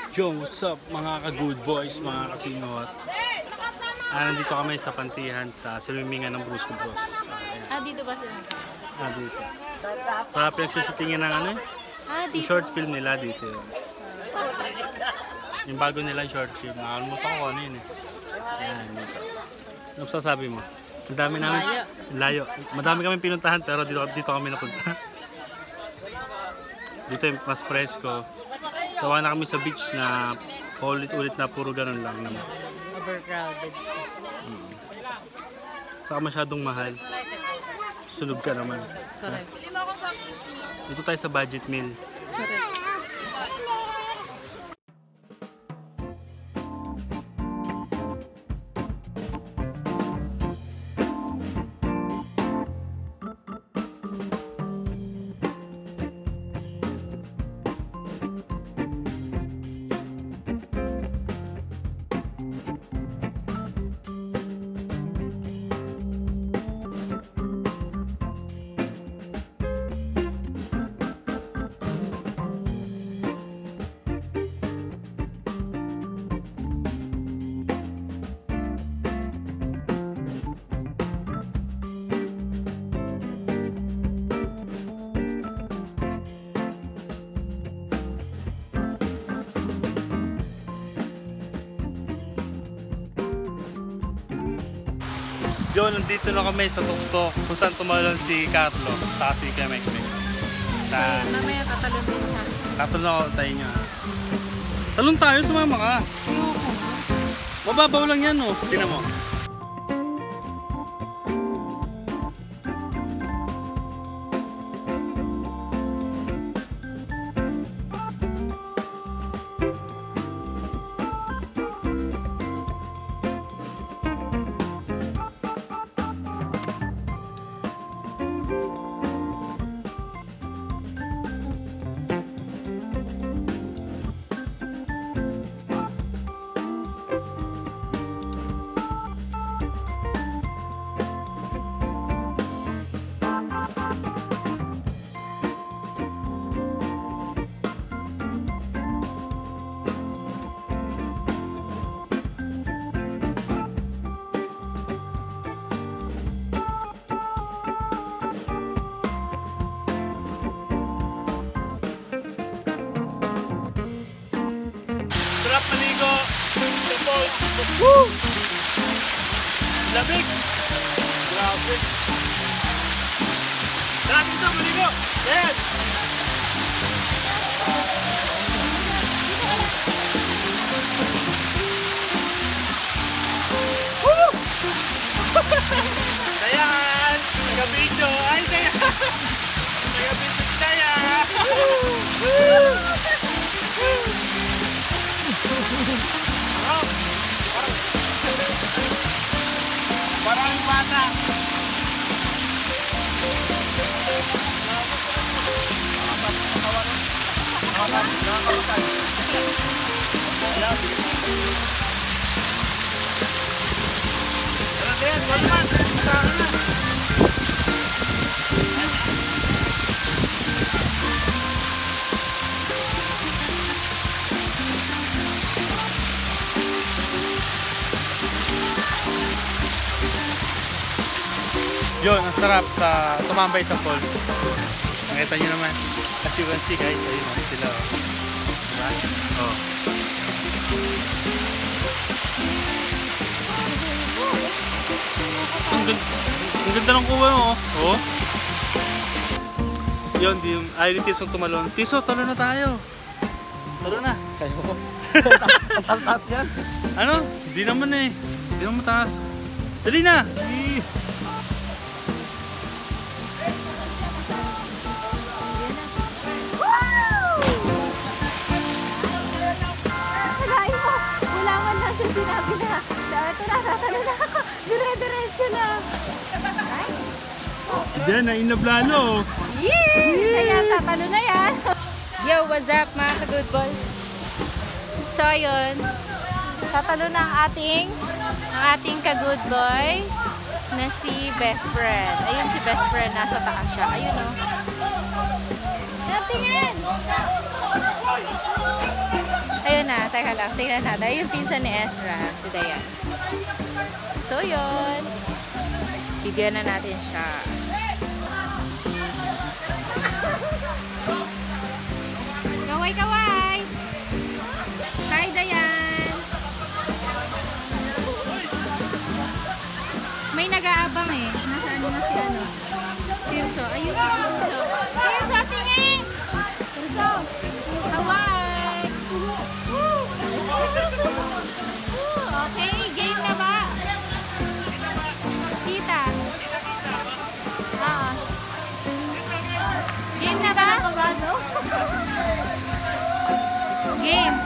Yo, what's up mga ka-good boys, mga kasingot. Nandito kami sa pantihan sa swimingan ng Brusco Bros. Dito ba sila? Dito. Sa pinagsushootingan ng ano yung short film nila dito. Yung bago nilang short film. Nakalimutan ko ano yun eh. Ayan, dito. Ano sasabi mo? Ang dami namin. Layo. Madami kami pinuntahan pero dito kami napunta. Dito yung mas presko. Sawa na kami sa beach na ulit-ulit na puro ganun lang naman. Overcrowded. Saka masyadong mahal. Sunog ka naman. Correct. Dito tayo sa budget meal. Correct. Yo, nandito na kami sa tuktok kung saan tumalon si Carlo sa si Kemekmek. Mamaya katalon din siya. Katalon ako tayo niya. Talon tayo, sumama ka. Mababaw lang yan oh. Tingnan mo. Sarap maligo sa falls. Woo! Lamig! Grabe! Sarap ito maligo! Yes! Woo! Dayan! Taga-video! Ay, Dayan! Taga-video si Dayan! Woo! Parang bata. Yun, ang sarap sa tumambay sa falls. Nakita nyo naman. As you can see guys, ayun na sila. Diba? Oh. Ang ganda ng kuha mo. Oh. Yun, ayaw ni Tiso tumalon. Tiso, talon na tayo. Talon na. Kaya ko. Ang taas-taas yan. Ano? Hindi naman eh. Hindi naman mataas. Dali na! Sinabi na, ito na, tatalo na ako. Dire-diretso na. Diyan, nainab lalo. Yee! Kaya tatalo na yan. Yo, what's up mga ka-good boys? So, ayun. Tatalo na ang ating ka-good boy na si best friend. Ayun si best friend, nasa taas siya. Ayun o. Natingin! Ayun na. Tingnan natin. Ay, yung pinsan ni Ezra. Si Dayan. So, yun. Bigyan na natin siya. Kaway-kaway! Hi, Dayan! May nag-aabang eh. Nasaan na si ano? Tirso. Ayun si Tirso. Tirso, tingin! Tirso! Kaway! Woo! Okay, game na ba? Kita. Oo. Game na ba? Game.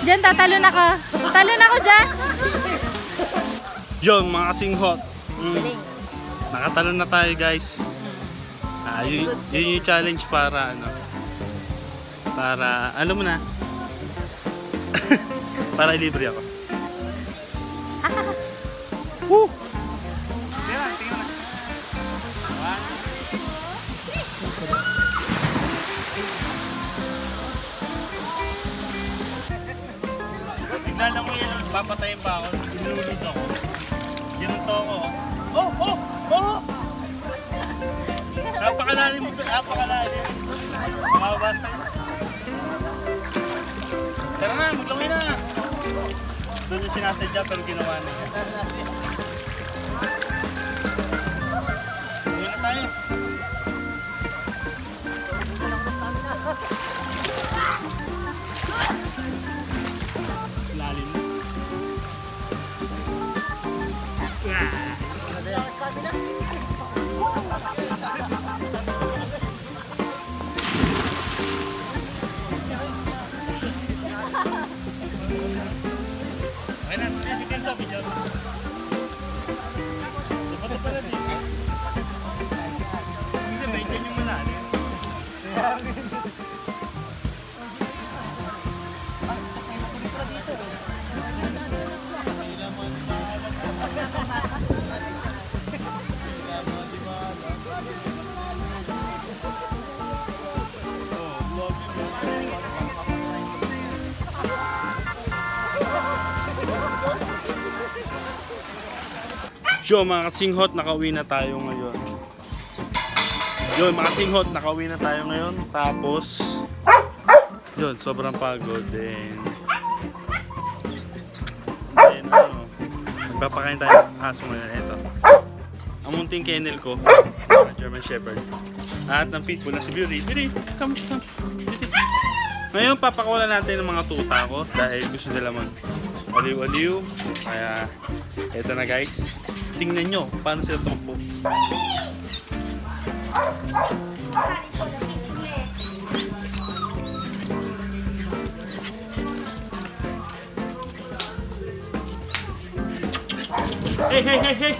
Diyan, tatalon ako. Talon ako dyan. Yun, mga kasinghot. Galing. Nakatalon na tayo, guys. Yun yung challenge para ano. Para, ano mo na? Para libre ako. Woo! Tingnan na. Bigla lang mo yan, papatayin pa ako. Inulit ako. Ginunto ako. Oh! Napakalalim mo ito. Napakalalim. Mababasa yun. Tara na, maglangay na. Doon yung sinasadya pero ginawa na siya. Uwi na tayo. Lalim. Okay na, sige sa video. Dapat pala dito. Kasi maintain yung malalim. Yo, mga kasinghot, nakauwi na tayo ngayon. Yun, mga kasinghot, nakauwi na tayo ngayon. Tapos, yun, sobrang pagod. Then ano, magpapakain tayo ng aso ngayon. Ito, ang munting kennel ko, German Shepherd. At ng pitbull na si Beauty. Beauty, come. Beauty. Ngayon, papakawalan natin ng mga tuta ko dahil gusto nila mag-aliw-aliw. Kaya, eto na guys. Tingnan nyo paano sila tumakbo. Hey!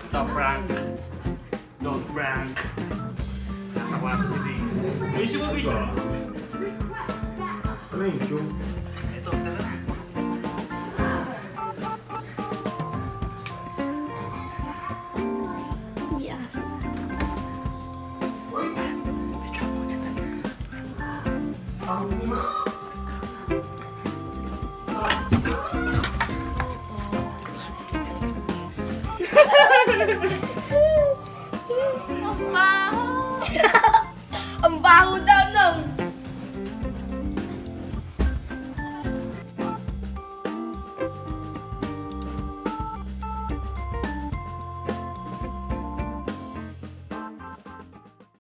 Stop prank. Don't prank. Nasa kwarto si Diggs. Ayusin mo video. Ano yung issue? Ito, tara na. Yes. Uy! Video mo na.